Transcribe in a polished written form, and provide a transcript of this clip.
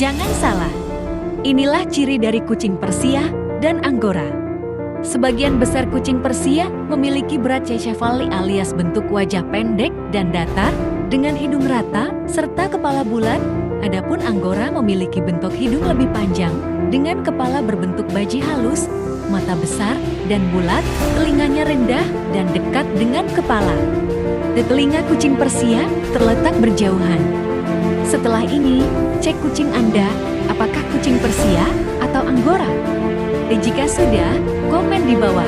Jangan salah, inilah ciri dari kucing Persia dan Angora. Sebagian besar kucing Persia memiliki Brachycephali alias bentuk wajah pendek dan datar dengan hidung rata serta kepala bulat. Adapun Angora memiliki bentuk hidung lebih panjang dengan kepala berbentuk baji halus, mata besar dan bulat, telinganya rendah dan dekat dengan kepala. Telinga kucing Persia terletak berjauhan. Setelah ini, cek kucing Anda, apakah kucing Persia atau Angora? Jika sudah, komen di bawah.